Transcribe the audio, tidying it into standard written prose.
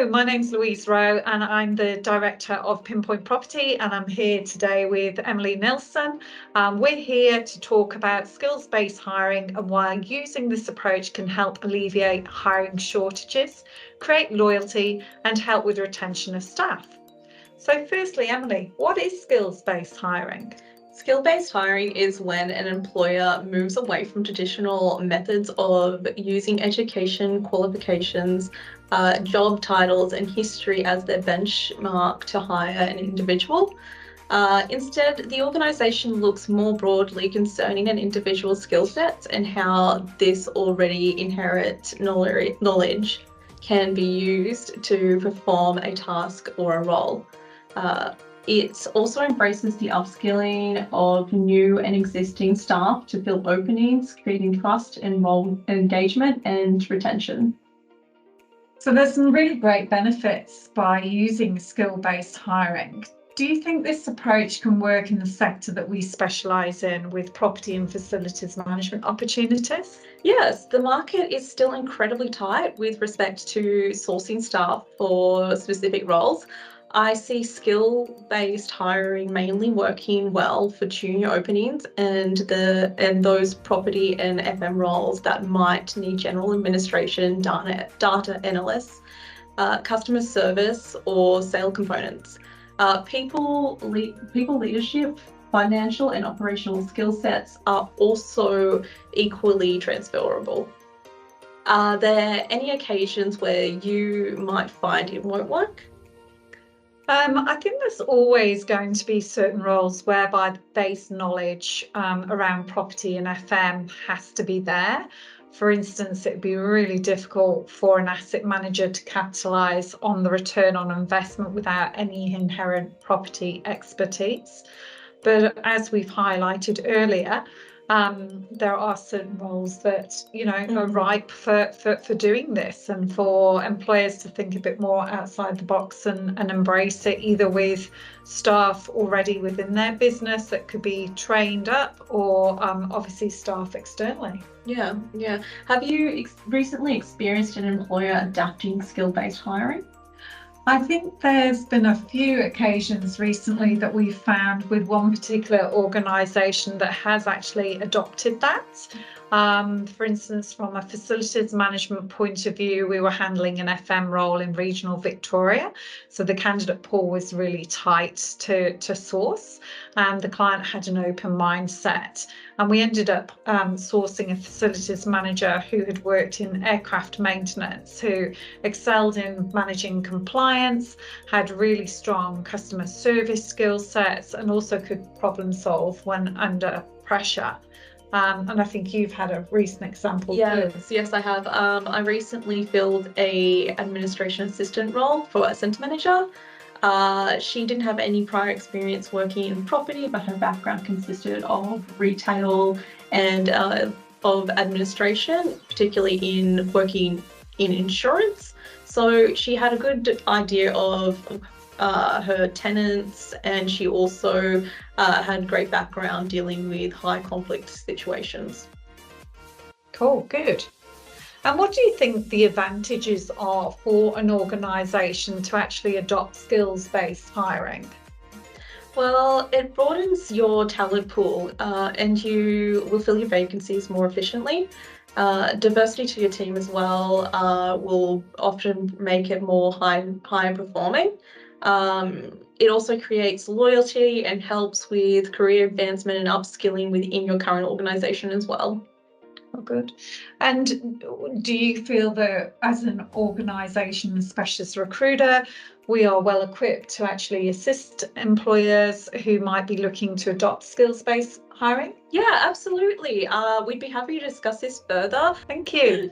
Hello, my name's Louise Rowe and I'm the Director of Pinpoint Property, and I'm here today with Emily Nilsson. We're here to talk about skills-based hiring and why using this approach can help alleviate hiring shortages, create loyalty and help with retention of staff. So firstly, Emily, what is skills-based hiring? Skill-based hiring is when an employer moves away from traditional methods of using education, qualifications, job titles and history as their benchmark to hire an individual. Instead, the organisation looks more broadly concerning an individual's skill sets and how this already inherent knowledge can be used to perform a task or a role. It also embraces the upskilling of new and existing staff to fill openings, creating trust and role engagement and retention. So there's some really great benefits by using skill-based hiring. Do you think this approach can work in the sector that we specialise in with property and facilities management opportunities? Yes, the market is still incredibly tight with respect to sourcing staff for specific roles. I see skill-based hiring mainly working well for junior openings and those property and FM roles that might need general administration, data analysts, customer service or sale components. People leadership, financial and operational skill sets are also equally transferable. Are there any occasions where you might find it won't work? I think there's always going to be certain roles whereby the base knowledge around property and FM has to be there. For instance, it'd be really difficult for an asset manager to capitalise on the return on investment without any inherent property expertise. But as we've highlighted earlier, there are certain roles that are ripe for doing this, and for employers to think a bit more outside the box and embrace it, either with staff already within their business that could be trained up, or obviously staff externally. Yeah. Have you recently experienced an employer adapting skill-based hiring? I think there's been a few occasions recently that we've found with one particular organisation that has actually adopted that. For instance, from a facilities management point of view, we were handling an FM role in regional Victoria. So the candidate pool was really tight to source, and the client had an open mindset. And we ended up sourcing a facilities manager who had worked in aircraft maintenance, who excelled in managing compliance, had really strong customer service skill sets, and also could problem solve when under pressure. And I think you've had a recent example too. Yes, I have. I recently filled a administration assistant role for a centre manager. She didn't have any prior experience working in property, but her background consisted of retail and of administration, particularly in working in insurance. So she had a good idea of her tenants, and she also had great background dealing with high conflict situations. Cool, good. And what do you think the advantages are for an organisation to actually adopt skills-based hiring? Well, it broadens your talent pool and you will fill your vacancies more efficiently. Diversity to your team as well will often make it more high performing. It also creates loyalty and helps with career advancement and upskilling within your current organisation as well. Oh, good. And do you feel that as an organisation, especially as a recruiter, we are well equipped to actually assist employers who might be looking to adopt skills-based hiring? Yeah, absolutely. We'd be happy to discuss this further. Thank you.